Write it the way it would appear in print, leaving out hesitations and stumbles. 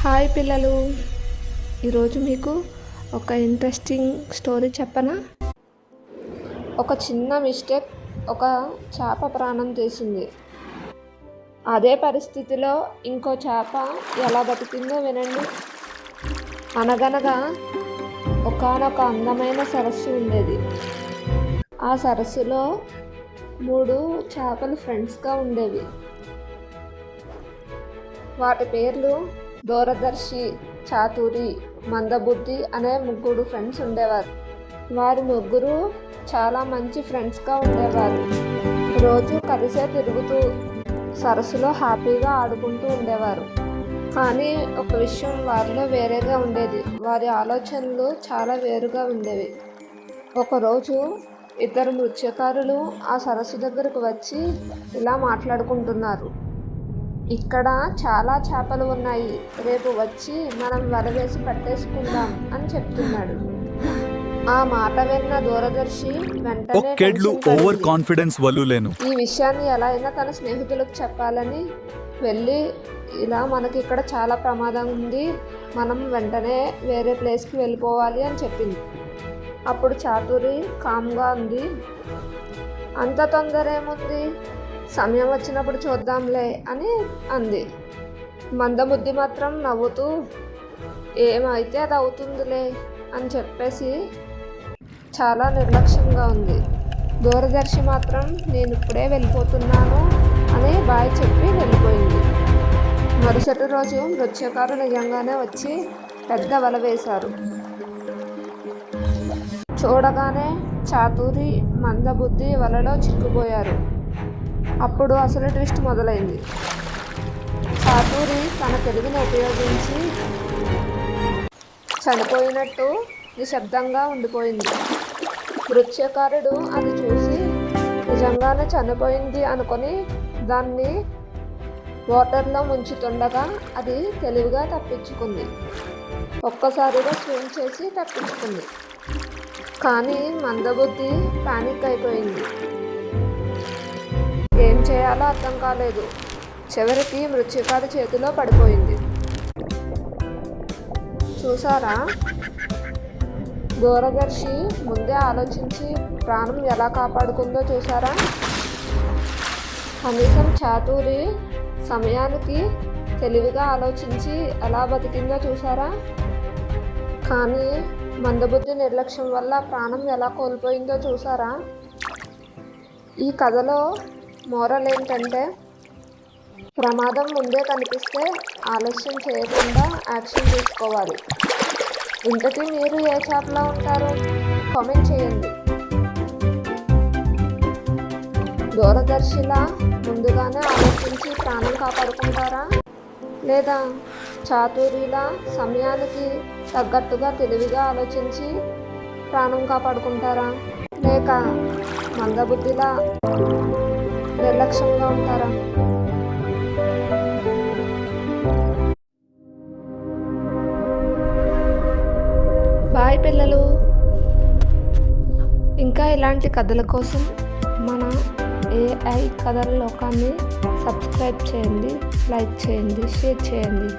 Hi పిల్లలు, ఈరోజు మీకు ఒక ఇంట్రెస్టింగ్ స్టోరీ చెప్పనా. ఒక చిన్న మిస్టేక్ ఒక చేప ప్రాణం తీసింది. అదే పరిస్థితిలో ఇంకో చేప ఎలా బతికిందో వినండి. అనగనగా ఒకానొక అందమైన సరస్సు ఉండేది. ఆ సరస్సులో 3 చేపలు ఫ్రెండ్స్గా ఉండేవి. వాటి పేర్లు దూరదర్శి, చాతురి, మందబుద్ధి అనే 3 ఫ్రెండ్స్ ఉండేవారు. వారి 3 చాలా మంచి ఫ్రెండ్స్గా ఉండేవారు. రోజు కలిసే తిరుగుతూ సరస్సులో హ్యాపీగా ఆడుకుంటూ ఉండేవారు. కానీ ఒక విషయం వారిలో వేరేగా ఉండేది. వారి ఆలోచనలు చాలా వేరుగా ఉండేవి. ఒకరోజు 2 మత్స్యకారులు ఆ సరస్సు దగ్గరకు వచ్చి ఇలా మాట్లాడుకుంటున్నారు. ఇక్కడ చాలా చేపలు ఉన్నాయి, రేపు వచ్చి మనం వల వేసి పట్టేసుకుందాం అని చెప్తున్నాడు. ఆ మాట విన్న దూరదర్శి వెంటనే ఈ విషయాన్ని ఎలా అయినా తన స్నేహితులకు చెప్పాలని వెళ్ళి, ఇలా మనకి ఇక్కడ చాలా ప్రమాదం ఉంది, మనం వెంటనే వేరే ప్లేస్కి వెళ్ళిపోవాలి అని చెప్పింది. అప్పుడు చాతురి కామ్గా ఉంది, అంత తొందర ఏముంది, సమయం వచ్చినప్పుడు చూద్దాంలే అని అంది. మందబుద్ధి మాత్రం నవ్వుతూ ఏమైతే అది అవుతుందిలే అని చెప్పేసి చాలా నిర్లక్ష్యంగా ఉంది. దూరదర్శి మాత్రం నేను ఇప్పుడే వెళ్ళిపోతున్నాను అని బాయ్ చెప్పి వెళ్ళిపోయింది. మరుసటి రోజు మత్స్యకారు నిజంగానే వచ్చి పెద్ద వల వేశారు. చూడగానే చాతురి, మందబుద్ధి వలలో చిక్కుపోయారు. అప్పుడు అసలు ట్విస్ట్ మొదలైంది. చాతురి తన తెలివిని ఉపయోగించి చనిపోయినట్టు నిశ్శబ్దంగా ఉండిపోయింది. మత్స్యకారుడు అది చూసి నిజంగానే చనిపోయింది అనుకొని దాన్ని వాటర్లో ముంచుతుండగా అది తెలివిగా తప్పించుకుంది. ఒక్కసారిగా స్విమ్ చేసి తప్పించుకుంది. కానీ మందబుద్ధి పానిక్ అయిపోయింది. ఏం చేయాలో అర్థం కాలేదు. చివరికి మత్స్యకారు చేతిలో పడిపోయింది. చూసారా, దూరదర్శి ముందే ఆలోచించి ప్రాణం ఎలా కాపాడుకుందో చూసారా. కనీసం చాతురి సమయానికి తెలివిగా ఆలోచించి ఎలా బతికిందో చూసారా. కానీ మందబుద్ధి నిర్లక్ష్యం వల్ల ప్రాణం ఎలా కోల్పోయిందో చూసారా. ఈ కథలో మోరల్ ఏంటంటే, ప్రమాదం ముందే కనిపిస్తే ఆలస్యం చేయకుండా యాక్షన్ తీసుకోవాలి. ఇంతకీ మీరు ఏ చేపలా ఉంటారు? కామెంట్ చేయండి. దూరదర్శిలా ముందుగానే ఆలోచించి ప్రాణం కాపాడుకుంటారా, లేదా చాతురిలా సమయానికి తగ్గట్టుగా తెలివిగా ఆలోచించి ప్రాణం కాపాడుకుంటారా, లేక మందబుద్ధిలా నిర్లక్ష్యంగా ఉంటారా? బాయ్ పిల్లలు. ఇంకా ఇలాంటి కథల కోసం మన AI కథల లోకాన్ని సబ్స్క్రైబ్ చేయండి, లైక్ చేయండి, షేర్ చేయండి.